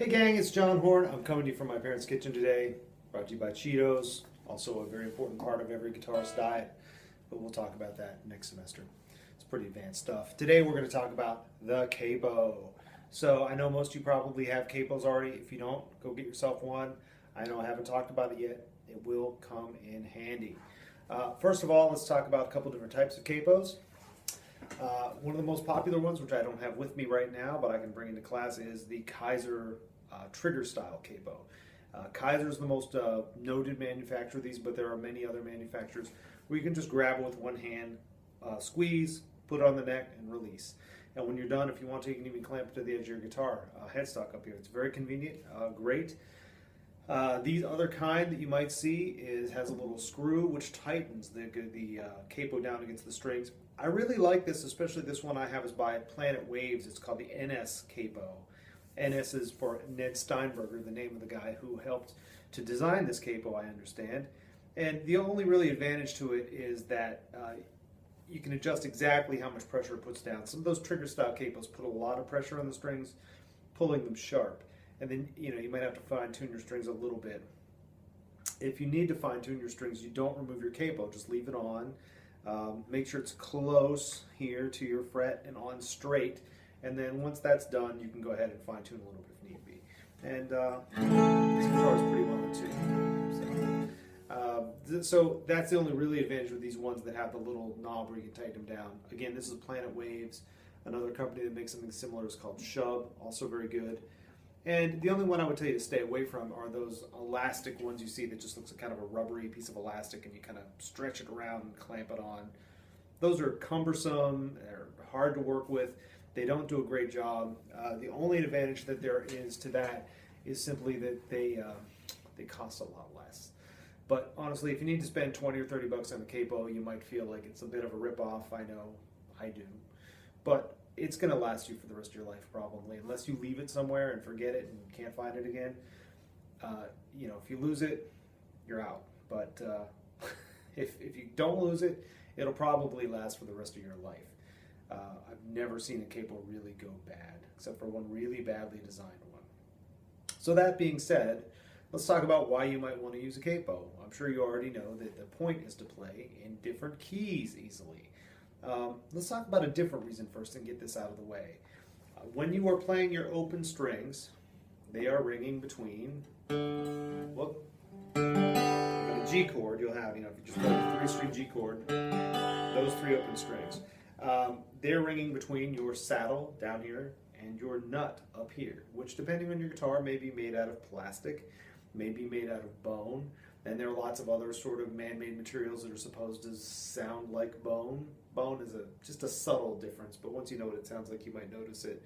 Hey gang, it's John Horn. I'm coming to you from my parents' kitchen today, brought to you by Cheetos, also a very important part of every guitarist's diet, but we'll talk about that next semester. It's pretty advanced stuff. Today we're going to talk about the Capo. So I know most of you probably have Capos already. If you don't, go get yourself one. I know I haven't talked about it yet. It will come in handy. First of all, let's talk about a couple different types of Capos. One of the most popular ones, which I don't have with me right now, but I can bring into class, is the Kaiser trigger style Capo. Kaiser is the most noted manufacturer of these, but there are many other manufacturers where you can just grab it with one hand, squeeze, put it on the neck, and release. And when you're done, if you want to, you can even clamp it to the edge of your guitar headstock up here. It's very convenient, great. These other kind that you might see has a little screw which tightens the Capo down against the strings. I really like this, especially this one I have is by Planet Waves. It's called the NS Capo. NS is for Ned Steinberger, the name of the guy who helped to design this Capo, I understand. And the only really advantage to it is that you can adjust exactly how much pressure it puts down. Some of those trigger style Capos put a lot of pressure on the strings, pulling them sharp. And then you might have to fine tune your strings a little bit. If you need to fine tune your strings, you don't remove your Capo, just leave it on. Make sure it's close here to your fret and on straight. And then once that's done, you can go ahead and fine tune a little bit if need be. And this guitar is pretty well tuned. So that's the only really advantage with these ones that have the little knob where you can tighten them down. Again, this is Planet Waves. Another company that makes something similar is called Shub, also very good. And the only one I would tell you to stay away from are those elastic ones you see that just looks like kind of a rubbery piece of elastic and you kind of stretch it around and clamp it on. Those are cumbersome, they're hard to work with, they don't do a great job. The only advantage that there is to that is simply that they cost a lot less. But honestly, if you need to spend 20 or 30 bucks on a Capo, you might feel like it's a bit of a ripoff. I know, I do. But it's going to last you for the rest of your life probably, unless you leave it somewhere and forget it and can't find it again. If you lose it, you're out. But if you don't lose it, it'll probably last for the rest of your life. I've never seen a Capo really go bad, except for one really badly designed one. So that being said, let's talk about why you might want to use a Capo. I'm sure you already know that the point is to play in different keys easily. Let's talk about a different reason first and get this out of the way. When you are playing your open strings, they are ringing between, a G chord, you'll have, if you just play the 3-string G chord, those 3 open strings. They're ringing between your saddle down here and your nut up here, which depending on your guitar may be made out of plastic, may be made out of bone, and there are lots of other sort of man-made materials that are supposed to sound like bone. Bone is just a subtle difference, but once you know what it sounds like, you might notice it.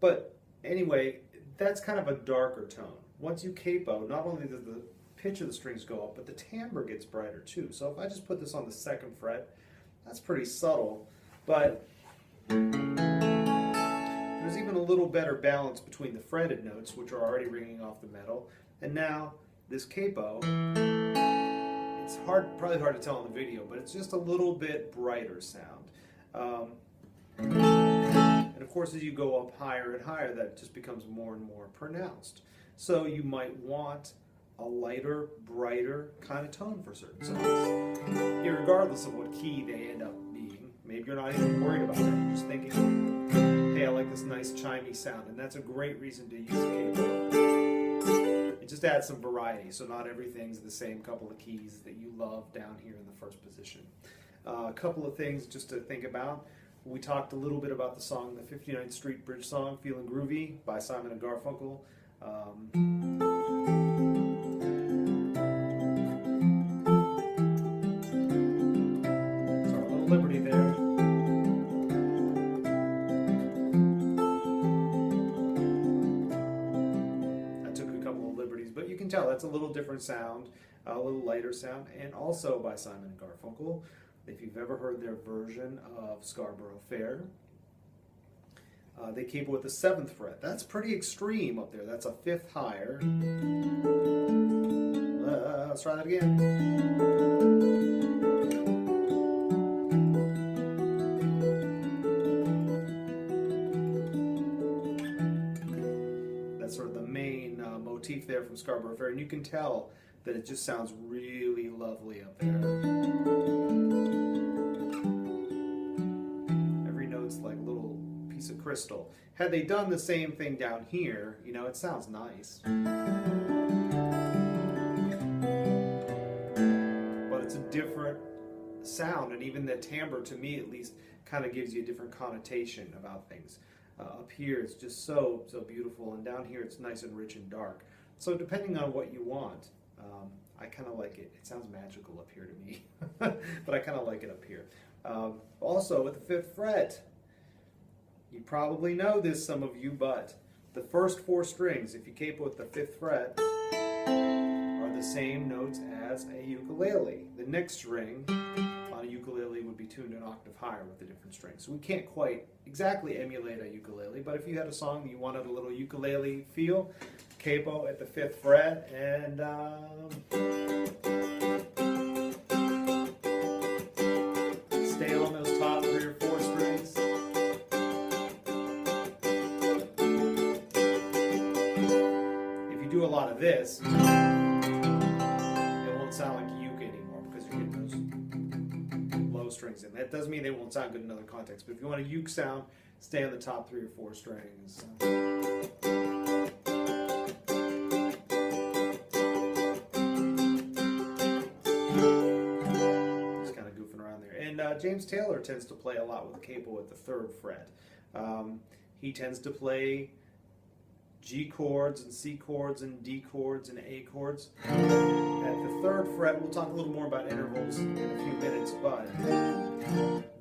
But anyway, that's kind of a darker tone. Once you Capo, not only does the pitch of the strings go up, but the timbre gets brighter too. So if I just put this on the 2nd fret, that's pretty subtle, but there's even a little better balance between the fretted notes, which are already ringing off the metal, and now this Capo. It's probably hard to tell in the video, but it's just a little bit brighter sound. And of course, as you go up higher and higher, that just becomes more and more pronounced. So you might want a lighter, brighter kind of tone for certain songs, irregardless of what key they end up being. Maybe you're not even worried about that. You're just thinking, hey, I like this nice chimey sound, and that's a great reason to use a Capo. It just adds some variety, so not everything's the same couple of keys that you love down here in the 1st position. A couple of things just to think about. We talked a little bit about the song, the 59th Street Bridge song, Feeling Groovy by Simon and Garfunkel. Sorry, a little liberty there. But you can tell that's a little different sound, a little lighter sound, and also by Simon and Garfunkel. If you've ever heard their version of Scarborough Fair, they Capo with the 7th fret. That's pretty extreme up there. That's a 5th higher. Let's try that again. motif there from Scarborough Fair, and you can tell that it just sounds really lovely up there. Every note's like a little piece of crystal. Had they done the same thing down here, you know, it sounds nice. But it's a different sound, and even the timbre, to me at least, kind of gives you a different connotation about things. Up here it's just so beautiful, and down here it's nice and rich and dark. So depending on what you want, I kind of like it. It sounds magical up here to me, but I kind of like it up here. Also with the 5th fret, you probably know this, some of you, but the first 4 strings, if you capo with the 5th fret, are the same notes as a ukulele. The next string on a ukulele would be tuned an octave higher with the different strings. So we can't quite exactly emulate a ukulele, but if you had a song that you wanted a little ukulele feel, capo at the 5th fret, and stay on those top 3 or 4 strings. If you do a lot of this, it won't sound like uke anymore because you're getting those low strings in. That doesn't mean they won't sound good in other contexts, but if you want a uke sound, stay on the top 3 or 4 strings. James Taylor tends to play a lot with the capo at the 3rd fret. He tends to play G chords and C chords and D chords and A chords. At the 3rd fret, we'll talk a little more about intervals in a few minutes, but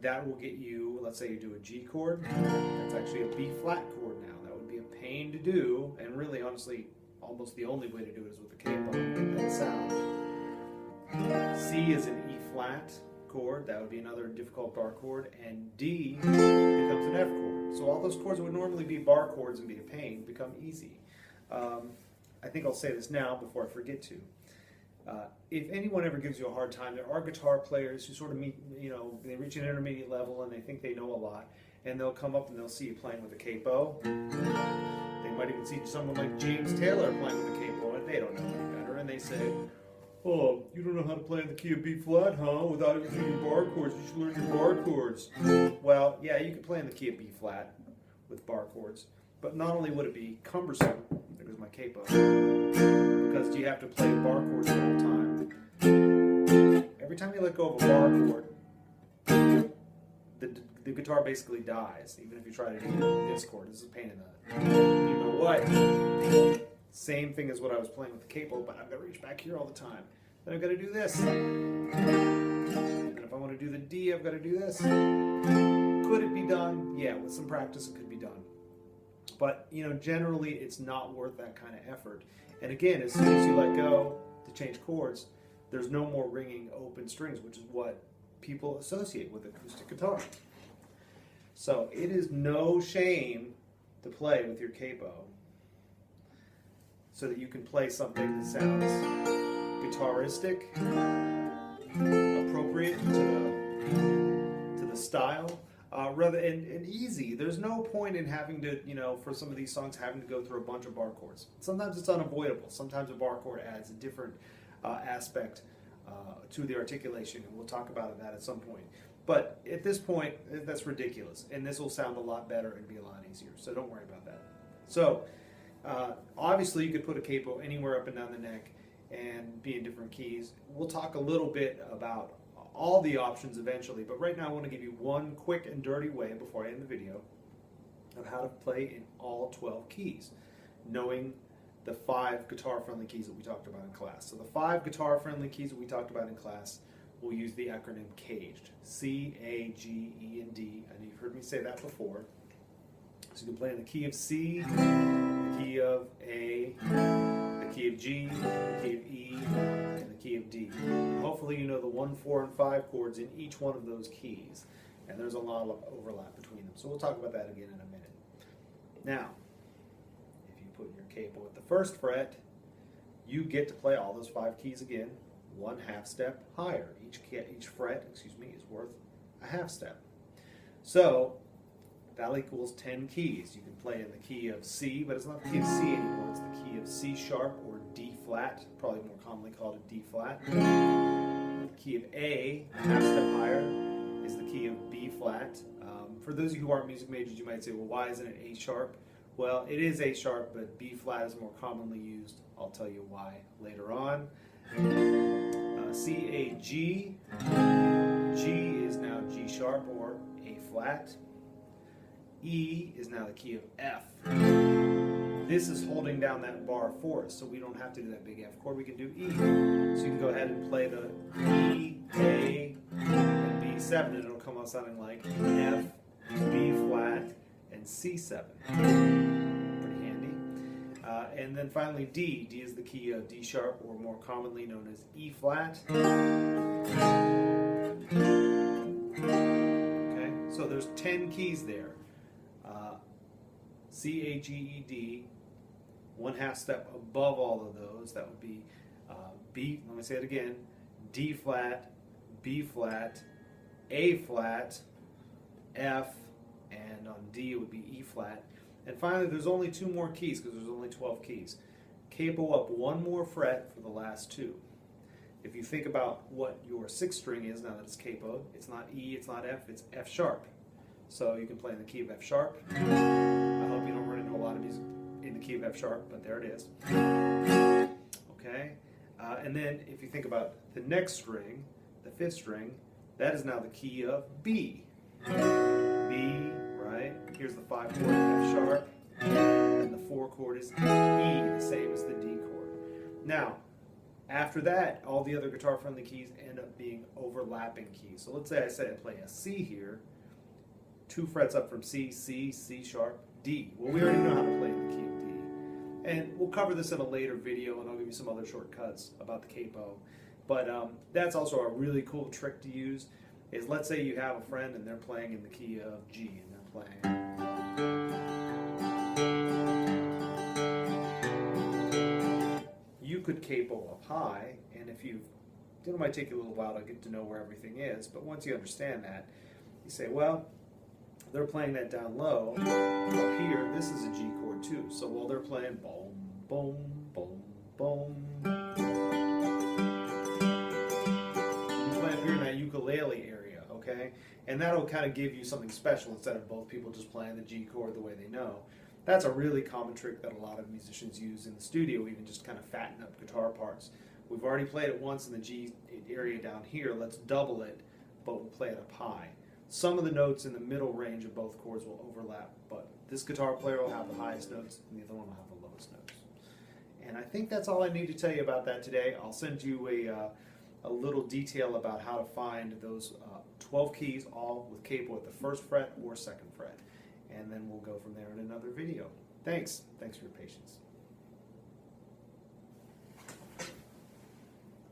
that will get you, let's say you do a G chord, that's actually a B flat chord now. That would be a pain to do, and really, honestly, almost the only way to do it is with the capo and that sound. C is an E flat chord, that would be another difficult bar chord, and D becomes an F chord. So all those chords that would normally be bar chords and be a pain become easy. I think I'll say this now before I forget to. If anyone ever gives you a hard time, there are guitar players who sort of meet, you know, they reach an intermediate level and they think they know a lot, and they'll come up and they'll see you playing with a capo. They might even see someone like James Taylor playing with a capo, and they don't know any better, and they say, "Oh, you don't know how to play in the key of B flat, huh? Without using your bar chords, you should learn your bar chords." Well, yeah, you can play in the key of B flat with bar chords, but not only would it be cumbersome, there goes my capo, because you have to play bar chords the whole time. Every time you let go of a bar chord, the guitar basically dies, even if you try to do this chord. This is a pain in the, you know what? Same thing as what I was playing with the capo, but I've got to reach back here all the time. Then I've got to do this. And if I want to do the D, I've got to do this. Could it be done? Yeah, with some practice it could be done. But, you know, generally it's not worth that kind of effort. And again, as soon as you let go to change chords, there's no more ringing open strings, which is what people associate with acoustic guitar. So it is no shame to play with your capo, so that you can play something that sounds guitaristic, appropriate to the style, rather and easy. There's no point in having to, you know, for some of these songs, having to go through a bunch of bar chords. Sometimes it's unavoidable. Sometimes a bar chord adds a different aspect to the articulation, and we'll talk about that at some point. But at this point, that's ridiculous, and this will sound a lot better and be a lot easier. So don't worry about that. So. Obviously, you could put a capo anywhere up and down the neck and be in different keys. We'll talk a little bit about all the options eventually, but right now I want to give you one quick and dirty way before I end the video of how to play in all 12 keys, knowing the 5 guitar-friendly keys that we talked about in class. So the 5 guitar-friendly keys that we talked about in class, we'll use the acronym CAGED. C, A, G, E, and D. And you've heard me say that before. So you can play in the key of C, the key of A, the key of G, the key of E, and the key of D. And hopefully you know the 1, 4, and 5 chords in each one of those keys. And there's a lot of overlap between them. So we'll talk about that again in a minute. Now, if you put your capo at the 1st fret, you get to play all those 5 keys again, 1/2 step higher. Each fret, is worth a 1/2 step. So That equals 10 keys. You can play in the key of C, but it's not the key of C anymore. It's the key of C sharp or D flat, probably more commonly called a D flat. The key of A, half step higher, is the key of B flat. For those of you who aren't music majors, you might say, well, why isn't it A sharp? Well, it is A sharp, but B flat is more commonly used. I'll tell you why later on. C, A, G. G is now G sharp or A flat. E is now the key of F. This is holding down that bar for us, so we don't have to do that big F chord. We can do E. So you can go ahead and play the E, A, and B7, and it'll come out sounding like F, B flat, and C7. Pretty handy. And then finally D. D is the key of D sharp, or more commonly known as E flat. Okay, so there's 10 keys there. C, A, G, E, D, one half step above all of those, that would be B, let me say it again, D flat, B flat, A flat, F, and on D it would be E flat. And finally there's only 2 more keys because there's only 12 keys. Capo up 1 more fret for the last 2. If you think about what your 6th string is now that it's capoed, it's not E, it's not F, it's F sharp. So you can play in the key of F sharp. I hope you don't run into a lot of music in the key of F sharp, but there it is. Okay, and then if you think about the next string, the 5th string, that is now the key of B. B, right? Here's the 5 chord F sharp, and the 4 chord is E, the same as the D chord. Now, after that, all the other guitar-friendly keys end up being overlapping keys. So let's say I play a C here, 2 frets up from C, C, C sharp, D. Well, we already know how to play in the key of D. And we'll cover this in a later video, and I'll give you some other shortcuts about the capo. But that's also a really cool trick to use, is let's say you have a friend and they're playing in the key of G, and they're playing. You could capo up high, and if you've, it might take you a little while to get to know where everything is, but once you understand that, you say, well, they're playing that down low. Up here, this is a G chord too. So while they're playing boom, boom, boom, boom, you play up here in that ukulele area, okay? And that'll kind of give you something special instead of both people just playing the G chord the way they know. That's a really common trick that a lot of musicians use in the studio, even just kind of fatten up guitar parts. We've already played it once in the G area down here. Let's double it, but we'll play it up high. Some of the notes in the middle range of both chords will overlap, but this guitar player will have the highest notes and the other one will have the lowest notes. And I think that's all I need to tell you about that today. I'll send you a little detail about how to find those 12 keys, all with capo at the 1st fret or 2nd fret. And then we'll go from there in another video. Thanks for your patience.